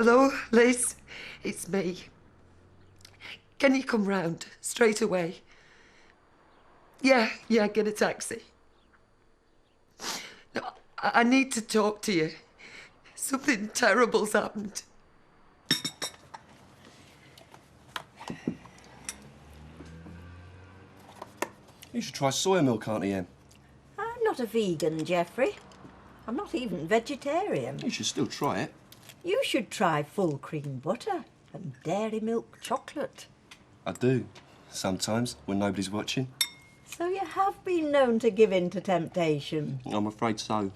Hello, Liz. It's me. Can you come round straight away? Yeah, get a taxi. No, I need to talk to you. Something terrible's happened. You should try soy milk, Auntie Em. I'm not a vegan, Geoffrey. I'm not even vegetarian. You should still try it. You should try full cream butter and dairy milk chocolate. I do, sometimes, when nobody's watching. So you have been known to give in to temptation. I'm afraid so.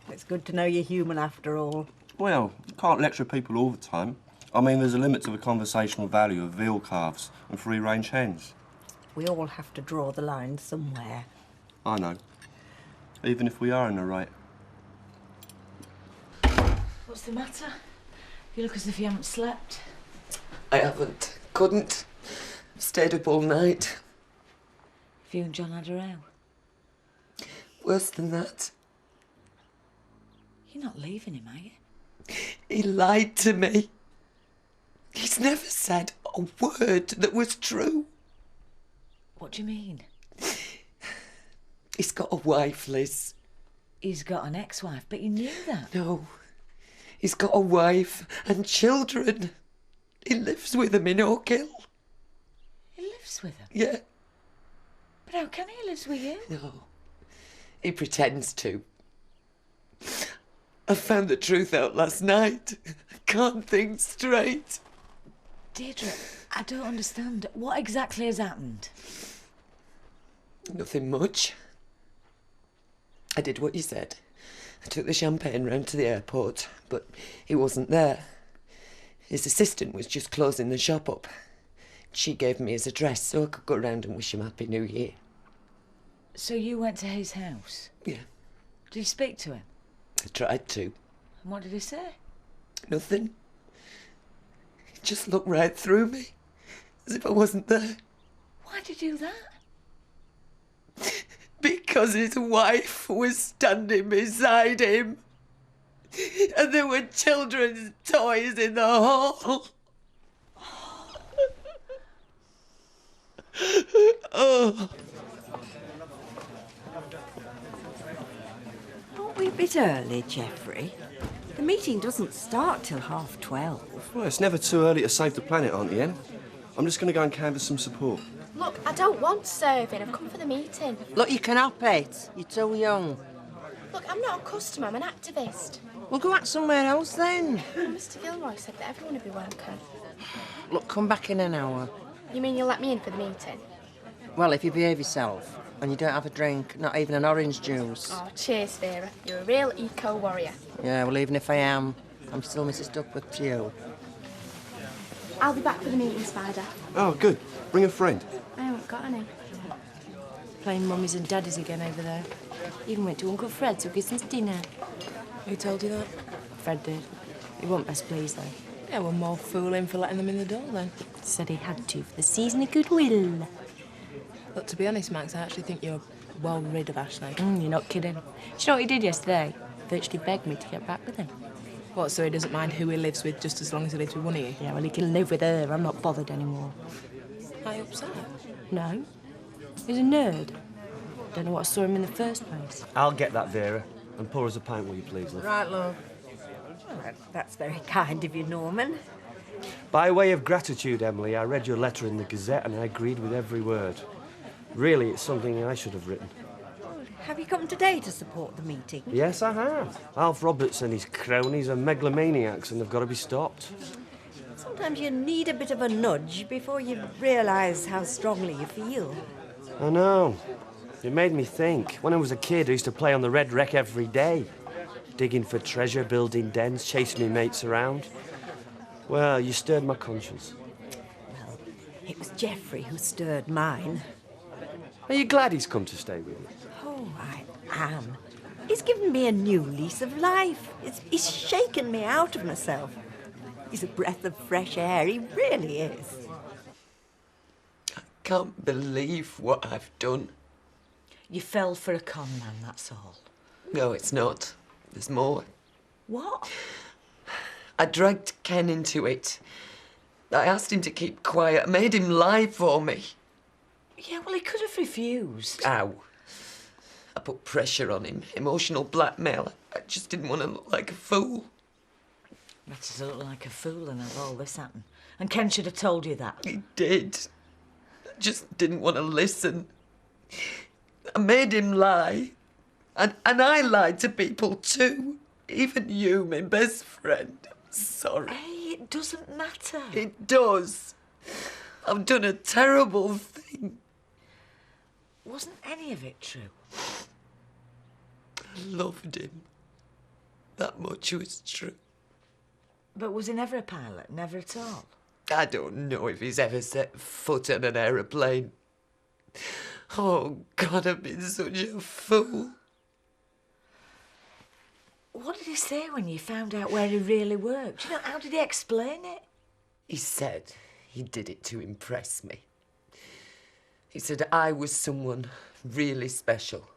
It's good to know you're human after all. Well, you can't lecture people all the time. I mean, there's a limit to the conversational value of veal calves and free-range hens. We all have to draw the line somewhere. I know. Even if we are in the right. What's the matter? You look as if you haven't slept. I haven't. Couldn't. I've stayed up all night. Have you and John had a row? Worse than that. You're not leaving him, are you? He lied to me. He's never said a word that was true. What do you mean? He's got a wife, Liz. He's got an ex-wife, but you knew that. No. He's got a wife and children. He lives with them in Oak Hill. He lives with them? Yeah. But how can he live with you? No. He pretends to. I found the truth out last night. I can't think straight. Deirdre, I don't understand. What exactly has happened? Nothing much. I did what you said. I took the champagne round to the airport, but he wasn't there. His assistant was just closing the shop up. She gave me his address so I could go round and wish him Happy New Year. So you went to his house? Yeah, Did you speak to him? I tried to. And what did he say? Nothing. He just looked right through me, as if I wasn't there. Why'd you do that? Because his wife was standing beside him. And there were children's toys in the hall. Oh. Aren't we a bit early, Geoffrey? The meeting doesn't start till 12:30. Well, it's never too early to save the planet, Auntie Em. I'm just going to go and canvass some support. Look, I don't want serving. I've come for the meeting. Look, you can help it. You're too young. Look, I'm not a customer. I'm an activist. We'll go out somewhere else then. Mr. Gilroy said that everyone would be welcome. Look, come back in an hour. You mean you'll let me in for the meeting? Well, if you behave yourself and you don't have a drink, not even an orange juice. Oh, cheers, Vera. You're a real eco-warrior. Yeah, well, even if I am, I'm still Mrs. Duckworth to you. I'll be back for the meeting, Spider. Oh, good. Bring a friend. I haven't got any. Playing mummies and daddies again over there. Even went to Uncle Fred's for Christmas dinner. Who told you that? Fred did. He wasn't best pleased, though. Yeah, well, more fool him for letting them in the door, then. Said he had to for the season of goodwill. Look, to be honest, Max, I actually think you're well rid of Ashley. You're not kidding. Do you know what he did yesterday? Virtually begged me to get back with him. What, so he doesn't mind who he lives with just as long as he lives with one of you? Yeah, well, he can live with her. I'm not bothered anymore. Are you upset? No. He's a nerd. Don't know what I saw him in the first place. I'll get that, Vera. And pour us a pint, will you please, love? Right, love. Well, that's very kind of you, Norman. By way of gratitude, Emily, I read your letter in the Gazette and I agreed with every word. Really, it's something I should have written. Have you come today to support the meeting? Yes, I have. Alf Roberts and his cronies are megalomaniacs and they've got to be stopped. Sometimes you need a bit of a nudge before you realise how strongly you feel. I know. It made me think. When I was a kid, I used to play on the Red Wreck every day. Digging for treasure, building dens, chasing me mates around. Well, you stirred my conscience. Well, it was Geoffrey who stirred mine. Are you glad he's come to stay with you? Oh, I am. He's given me a new lease of life. He's shaken me out of myself. He's a breath of fresh air. He really is. I can't believe what I've done. You fell for a con man, that's all. No, it's not. There's more. What? I dragged Ken into it. I asked him to keep quiet. I made him lie for me. Yeah, well, he could have refused. Ow. I put pressure on him, emotional blackmail. I just didn't want to look like a fool. Better look like a fool than have all this happen. And Ken should have told you that. He did. I just didn't want to listen. I made him lie. And I lied to people too. Even you, my best friend. I'm sorry. Hey, it doesn't matter. It does. I've done a terrible thing. Wasn't any of it true? I loved him. That much was true. But was he never a pilot? Never at all? I don't know if he's ever set foot on an aeroplane. Oh, God, I've been such a fool. What did he say when you found out where he really worked? You know, how did he explain it? He said he did it to impress me. He said I was someone really special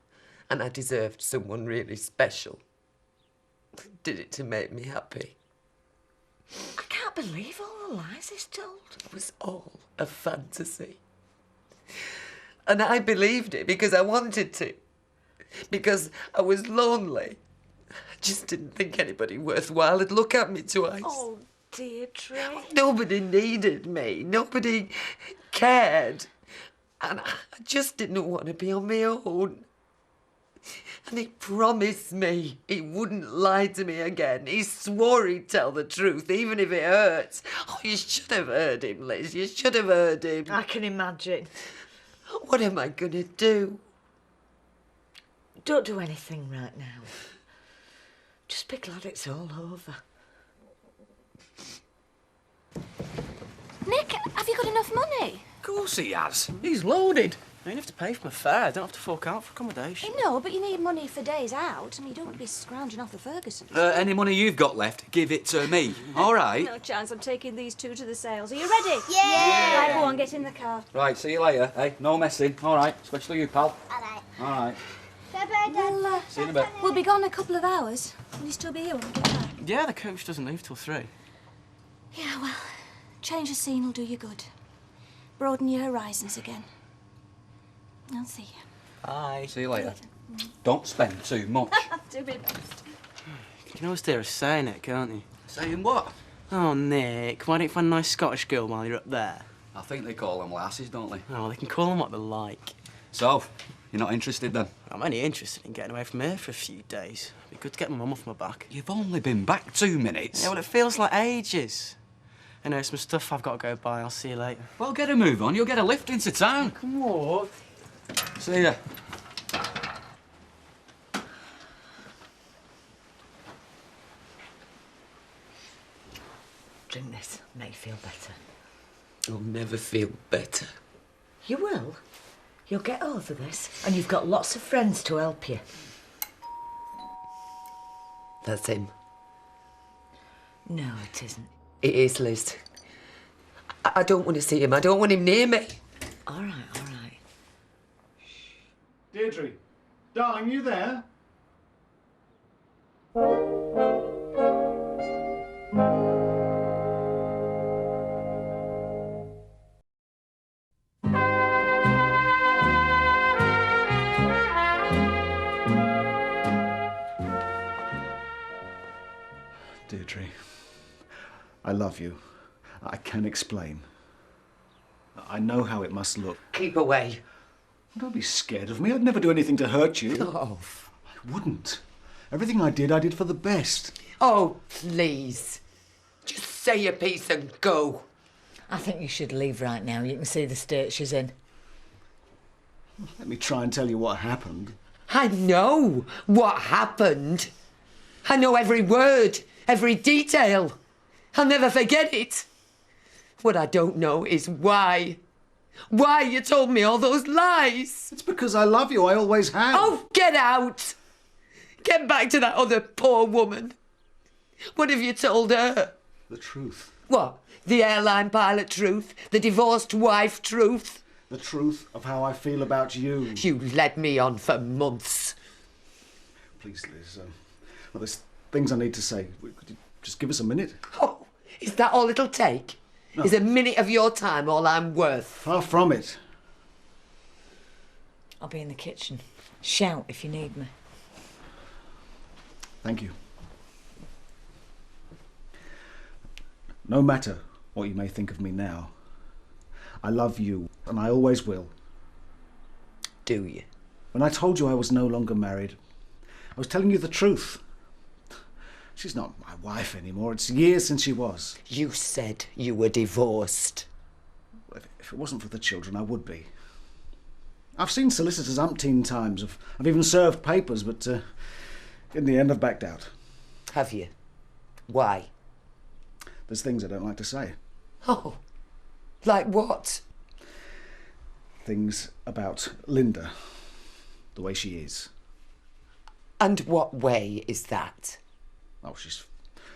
and I deserved someone really special. Did it to make me happy. I can't believe all the lies he's told. It was all a fantasy. And I believed it because I wanted to. Because I was lonely. I just didn't think anybody worthwhile would look at me twice. Oh, Deirdre. Nobody needed me. Nobody cared. And I just didn't want to be on my own. And he promised me he wouldn't lie to me again. He swore he'd tell the truth, even if it hurts. Oh, you should have heard him, Liz. You should have heard him. I can imagine. What am I going to do? Don't do anything right now. Just be glad it's all over. Nick, have you got enough money? Of course he has. He's loaded. I don't have to pay for my fare. I don't have to fork out for accommodation. No, but you need money for days out. I mean, you don't want to be scrounging off the Fergusons. Any money you've got left, give it to me. All right? No chance. I'm taking these two to the sales. Are you ready? Yeah! Right, go on, get in the car. Right, see you later. Hey, no messing. All right, especially you, pal. All right. All right. Well, See you in a bit. we'll be gone a couple of hours. Will you still be here when we get back? Yeah, the coach doesn't leave till 3. Yeah, well, change of scene will do you good. Broaden your horizons again. I'll see you. Bye. See you later. Don't spend too much. Do my best. You can always hear us saying it, can't you? Saying what? Oh, Nick, why don't you find a nice Scottish girl while you're up there? I think they call them lasses, don't they? Oh, they can call them what they like. So, you're not interested then? I'm only interested in getting away from here for a few days. It'd be good to get my mum off my back. You've only been back 2 minutes. Yeah, well, it feels like ages. Anyway, some stuff I've got to go buy. I'll see you later. Well, get a move on. You'll get a lift into town. Come on. See ya. Drink this. Make you feel better. I'll never feel better. You will. You'll get over this. And you've got lots of friends to help you. That's him. No, it isn't. It is, Liz. I don't want to see him. I don't want him near me. All right, all right. Deirdre, darling, you there? Deirdre, I love you. I can explain. I know how it must look. Keep away. Don't be scared of me. I'd never do anything to hurt you. Oh. I wouldn't. Everything I did for the best. Oh, please. Just say your piece and go. I think you should leave right now. You can see the state she's in. Let me try and tell you what happened. I know what happened. I know every word, every detail. I'll never forget it. What I don't know is why. Why you told me all those lies. It's because I love you. I always have. Oh, get out. Get back to that other poor woman. What have you told her? The truth. What? The airline pilot truth? The divorced wife truth? The truth of how I feel about you. You led me on for months. Please, Liz. Well, there's things I need to say. Just give us a minute. Oh, is that all it'll take? No. Is a minute of your time all I'm worth? Far from it. I'll be in the kitchen. Shout if you need me. Thank you. No matter what you may think of me now, I love you, and I always will. Do you? When I told you I was no longer married, I was telling you the truth. She's not my wife anymore. It's years since she was. You said you were divorced. If it wasn't for the children, I would be. I've seen solicitors umpteen times. I've even served papers, but in the end I've backed out. Have you? Why? There's things I don't like to say. Oh, like what? Things about Linda, the way she is. And what way is that? Oh, she's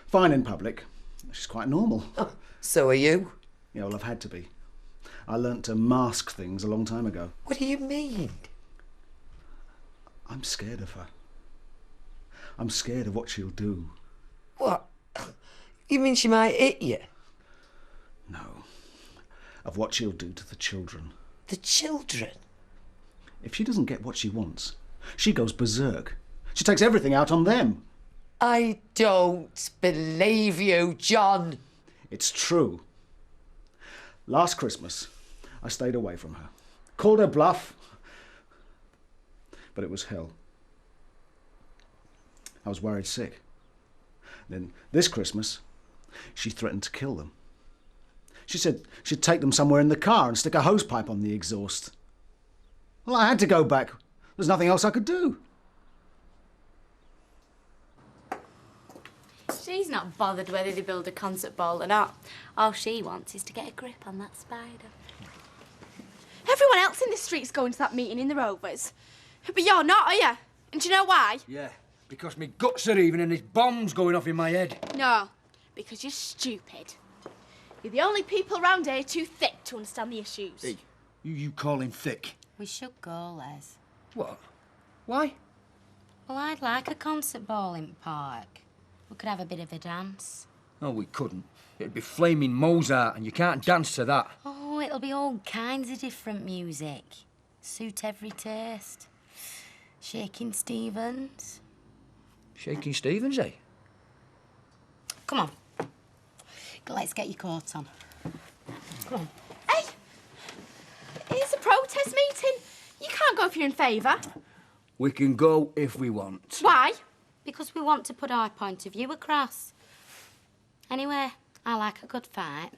fine in public. She's quite normal. Oh, so are you? Yeah, well, I've had to be. I learnt to mask things a long time ago. What do you mean? I'm scared of her. I'm scared of what she'll do. What? You mean she might hit you? No. Of what she'll do to the children. The children? If she doesn't get what she wants, she goes berserk. She takes everything out on them. I don't believe you, John. It's true. Last Christmas, I stayed away from her. Called her bluff. But it was hell. I was worried sick. Then this Christmas, she threatened to kill them. She said she'd take them somewhere in the car and stick a hosepipe on the exhaust. Well, I had to go back. There's nothing else I could do. She's not bothered whether they build a concert ball or not. All she wants is to get a grip on that spider. Everyone else in the street's going to that meeting in the Rovers. But you're not, are you? And do you know why? Yeah, because me guts are even and there's bombs going off in my head. No, because you're stupid. You're the only people around here too thick to understand the issues. Hey, you call him thick? We should go, Les. What? Why? Well, I'd like a concert ball in the park. We could have a bit of a dance. No, we couldn't. It'd be flaming Mozart and you can't dance to that. Oh, it'll be all kinds of different music. Suit every taste. Shaking Stevens. Shaking Stevens, eh? Come on. Let's get your coat on. Come on. Hey! It's a protest meeting. You can't go if you're in favour. We can go if we want. Why? Because we want to put our point of view across. Anyway, I like a good fight.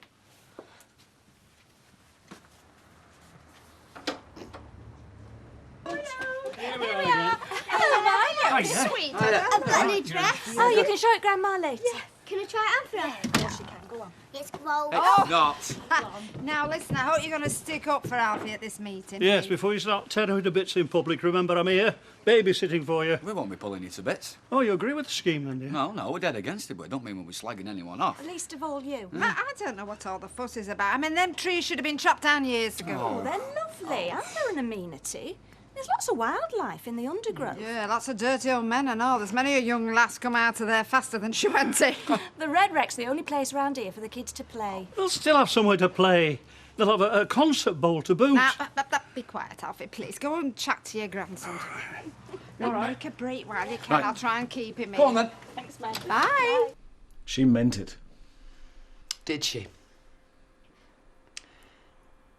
Here we are. Hello, Mike. Hiya. Sweet. I've got a new dress. Oh, you can show it Grandma later. Yeah. Can I try it on for her? Of course you can. Go on. It's rolled It's up. Now listen, I hope you're going to stick up for Alfie at this meeting. Yes, before you start tearing her to bits in public, remember I'm here, babysitting for you. We won't be pulling you to bits. Oh, you agree with the scheme, then, do you? No, we're dead against it, but it don't mean we'll be slagging anyone off. Least of all you. I don't know what all the fuss is about. I mean, them trees should have been chopped down years ago. Oh, they're lovely. Aren't there an amenity? There's lots of wildlife in the undergrowth. Yeah, lots of dirty old men and all. There's many a young lass come out of there faster than she went in. The Red Wreck's the only place round here for the kids to play. They'll still have somewhere to play. They'll have a concert bowl to boot. Now, be quiet, Alfie, please. Go and chat to your grandson. All right. Make a break while you can. Right. I'll try and keep him in. Go on, then. Thanks, Mike. Bye. She meant it. Did she?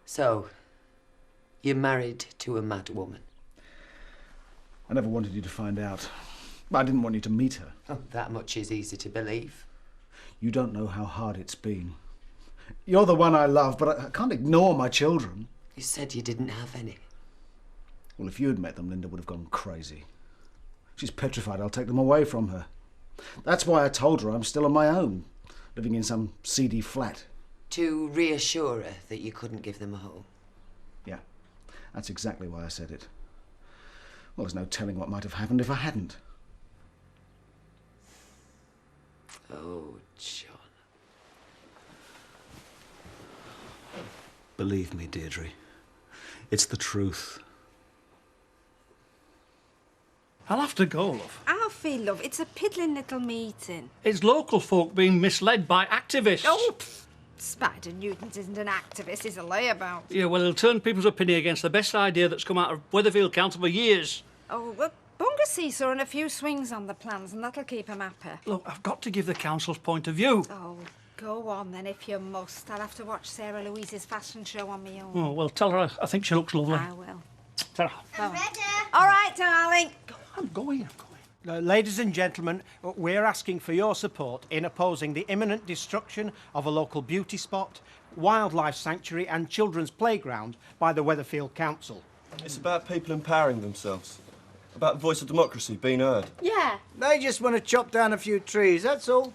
So, you're married to a mad woman? I never wanted you to find out. But I didn't want you to meet her. Oh, that much is easy to believe. You don't know how hard it's been. You're the one I love, but I can't ignore my children. You said you didn't have any. Well, if you had met them, Linda would have gone crazy. She's petrified I'll take them away from her. That's why I told her I'm still on my own, living in some seedy flat. To reassure her that you couldn't give them a home. Yeah, that's exactly why I said it. Well, there's no telling what might have happened if I hadn't. Oh, John. Believe me, Deirdre, it's the truth. I'll have to go, love. Alfie, love, it's a piddling little meeting. It's local folk being misled by activists. Oh, Spider Newton isn't an activist, he's a layabout. Yeah, well, he'll turn people's opinion against the best idea that's come out of Weatherfield Council for years. Oh, well, Bunga Seesaw and a few swings on the plans, and that'll keep him happy. Look, I've got to give the council's point of view. Oh, go on then if you must. I'll have to watch Sarah Louise's fashion show on my own. Oh, well, tell her I think she looks lovely. I will. Tell her. I'm ready. All right, darling. I'm going. Ladies and gentlemen, we're asking for your support in opposing the imminent destruction of a local beauty spot, wildlife sanctuary and children's playground by the Weatherfield Council. It's about people empowering themselves. About the voice of democracy being heard. Yeah. They just want to chop down a few trees, that's all.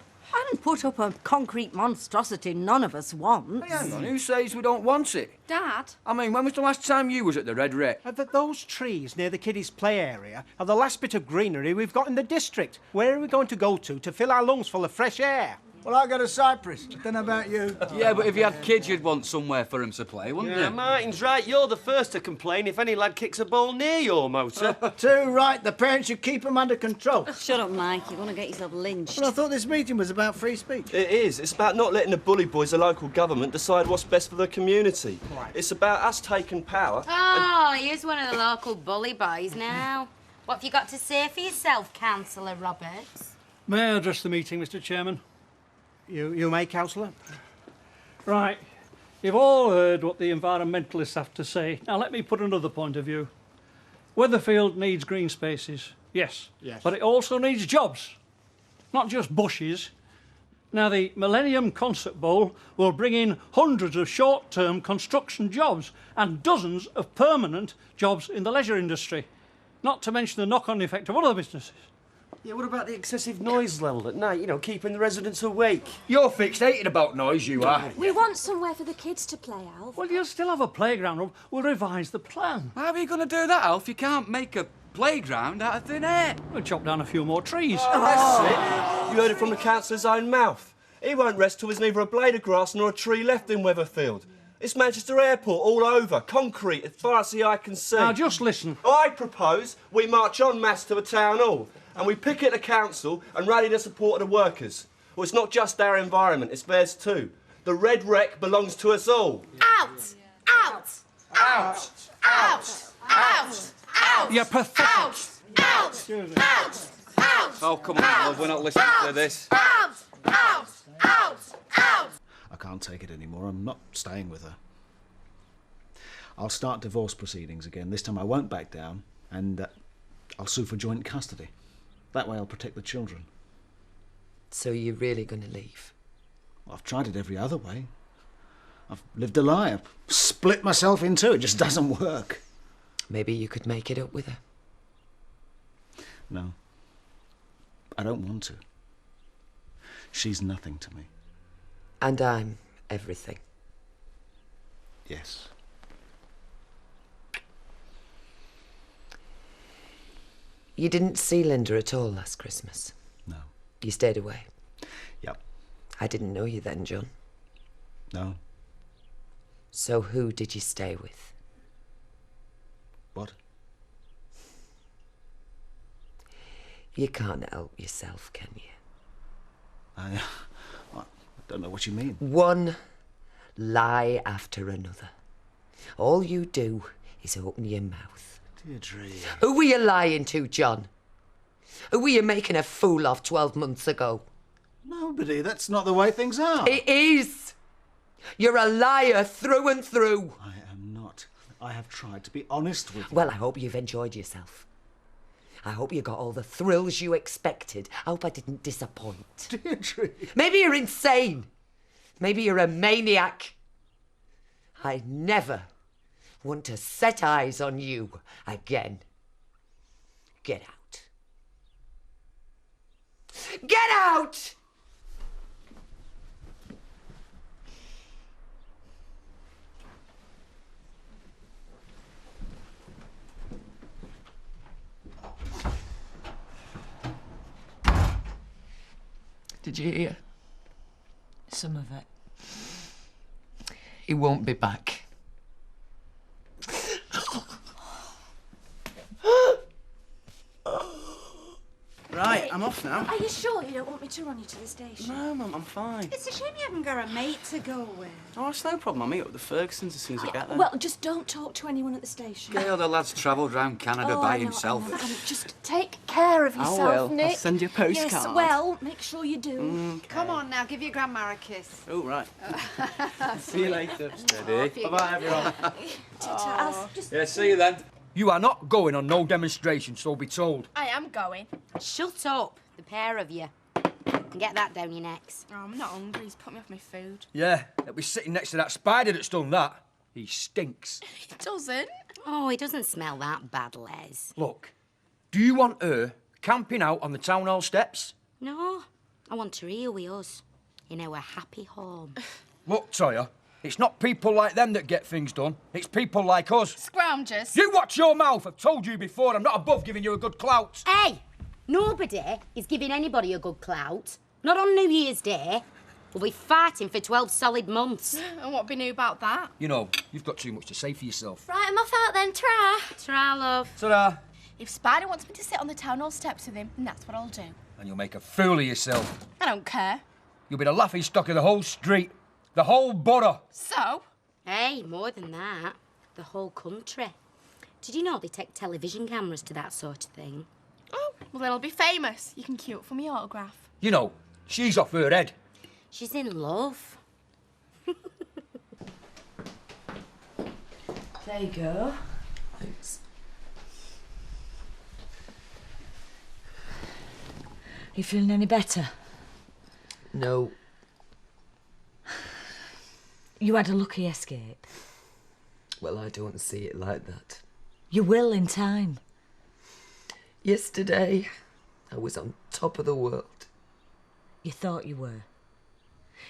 And put up a concrete monstrosity none of us want. Hey, hang on, who says we don't want it? Dad? I mean, when was the last time you was at the Red Wreck? Those trees near the kiddies' play area are the last bit of greenery we've got in the district. Where are we going to go to fill our lungs full of fresh air? Well, I go to Cyprus. Don't know about you. Yeah, but if you had kids, you'd want somewhere for them to play, wouldn't Yeah, you? Martin's right. You're the first to complain if any lad kicks a ball near your motor. Too right. The parents should keep them under control. Shut up, Mike. You want to get yourself lynched. Well, I thought this meeting was about free speech. It is. It's about not letting the bully boys of local government decide what's best for the community. Right. It's about us taking power. Oh, here's one of the local bully boys now. What have you got to say for yourself, Councillor Roberts? May I address the meeting, Mr. Chairman? You may, Councillor. Right. You've all heard what the environmentalists have to say. Now, let me put another point of view. Weatherfield needs green spaces, yes. Yes. But it also needs jobs, not just bushes. Now, the Millennium Concert Bowl will bring in hundreds of short-term construction jobs and dozens of permanent jobs in the leisure industry, not to mention the knock-on effect of other businesses. Yeah, what about the excessive noise level at night? You know, keeping the residents awake. You're fixated about noise, you are. We want somewhere for the kids to play, Alf. Well, you'll still have a playground. We'll revise the plan. How are you going to do that, Alf? You can't make a playground out of thin air. We'll chop down a few more trees. That's it. You heard it from the councillor's own mouth. He won't rest till there's neither a blade of grass nor a tree left in Weatherfield. It's Manchester Airport all over, concrete as far as the eye can see. Now, just listen. I propose we march en masse to the town hall and we picket the council and rally the support of the workers. Well, it's not just our environment, it's theirs too. The Red Wreck belongs to us all. Out! Out! Out! Out! Out! Out! You're pathetic. Out! Out! Out! Out! Oh, come on, love, we're not listening to this. Out! Out! Out! Out! I can't take it anymore. I'm not staying with her. I'll start divorce proceedings again. This time I won't back down, and I'll sue for joint custody. That way I'll protect the children. So you're really going to leave? Well, I've tried it every other way. I've lived a lie. I've split myself in two. It just doesn't work. Maybe you could make it up with her. No. I don't want to. She's nothing to me. And I'm everything. Yes. You didn't see Linda at all last Christmas? No. You stayed away? Yep. I didn't know you then, John. No. So who did you stay with? What? You can't help yourself, can you? I don't know what you mean. One lie after another. All you do is open your mouth. Deirdre. Who were you lying to, John? Who were you making a fool of 12 months ago? Nobody. That's not the way things are. It is. You're a liar through and through. I am not. I have tried to be honest with you. Well, I hope you've enjoyed yourself. I hope you got all the thrills you expected. I hope I didn't disappoint. Deirdre. Maybe you're insane. Maybe you're a maniac. I never want to set eyes on you again. Get out. Get out! Did you hear? Some of it. He won't be back. Right, I'm off now. Are you sure you don't want me to run you to the station? No, Mum, I'm fine. It's a shame you haven't got a mate to go with. Oh, it's no problem. I'll meet up with the Fergusons as soon as I get there. Well, just don't talk to anyone at the station. Gail, the lad's travelled round Canada Oh, by I know, himself. I know. Just take care of yourself, will. Nick. I'll send you a postcard. Yes, well, make sure you do. Okay. Come on now, give your grandma a kiss. Oh, right. See you later. Steady. Bye-bye, everyone. I'll just... Yeah, see you then. You are not going on no demonstration, so be told. I am going. Shut up, the pair of you. And get that down your necks. Oh, I'm not hungry. He's put me off my food. Yeah, they'll be sitting next to that spider that's done that. He stinks. He doesn't. Oh, he doesn't smell that bad, Les. Look, do you want her camping out on the town hall steps? No, I want her here with us, in our happy home. Look, Toya, it's not people like them that get things done. It's people like us. Scroungers. You watch your mouth. I've told you before, I'm not above giving you a good clout. Hey, nobody is giving anybody a good clout. Not on New Year's Day. We'll be fighting for 12 solid months. And what be new about that? You know, you've got too much to say for yourself. Right, I'm off out then. Ta-ra. Ta-ra, love. Ta-da. If Spider wants me to sit on the town hall steps with him, then that's what I'll do. And you'll make a fool of yourself. I don't care. You'll be the laughing stock of the whole street. The whole borough. So? Hey, more than that. The whole country. Did you know they take television cameras to that sort of thing? Oh, well then I'll be famous. You can queue up for my autograph. You know, she's off her head. She's in love. There you go. Thanks. You feeling any better? No. You had a lucky escape. Well, I don't see it like that. You will in time. Yesterday, I was on top of the world. You thought you were.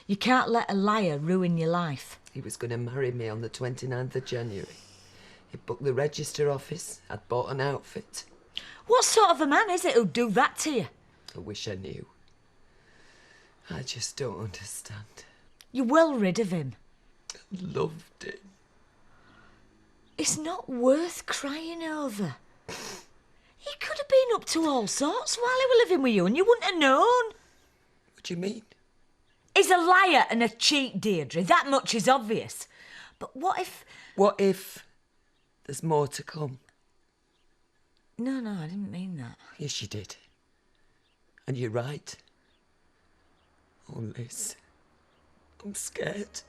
You can't let a liar ruin your life. He was going to marry me on the 29th of January. He booked the register office. I'd bought an outfit. What sort of a man is it who'd do that to you? I wish I knew. I just don't understand. You're well rid of him. Loved him. It's not worth crying over. He could have been up to all sorts while he was living with you and you wouldn't have known. What do you mean? He's a liar and a cheat, Deirdre. That much is obvious. But what if... What if there's more to come? No, I didn't mean that. Yes, you did. And you're right. Oh, Liz, I'm scared.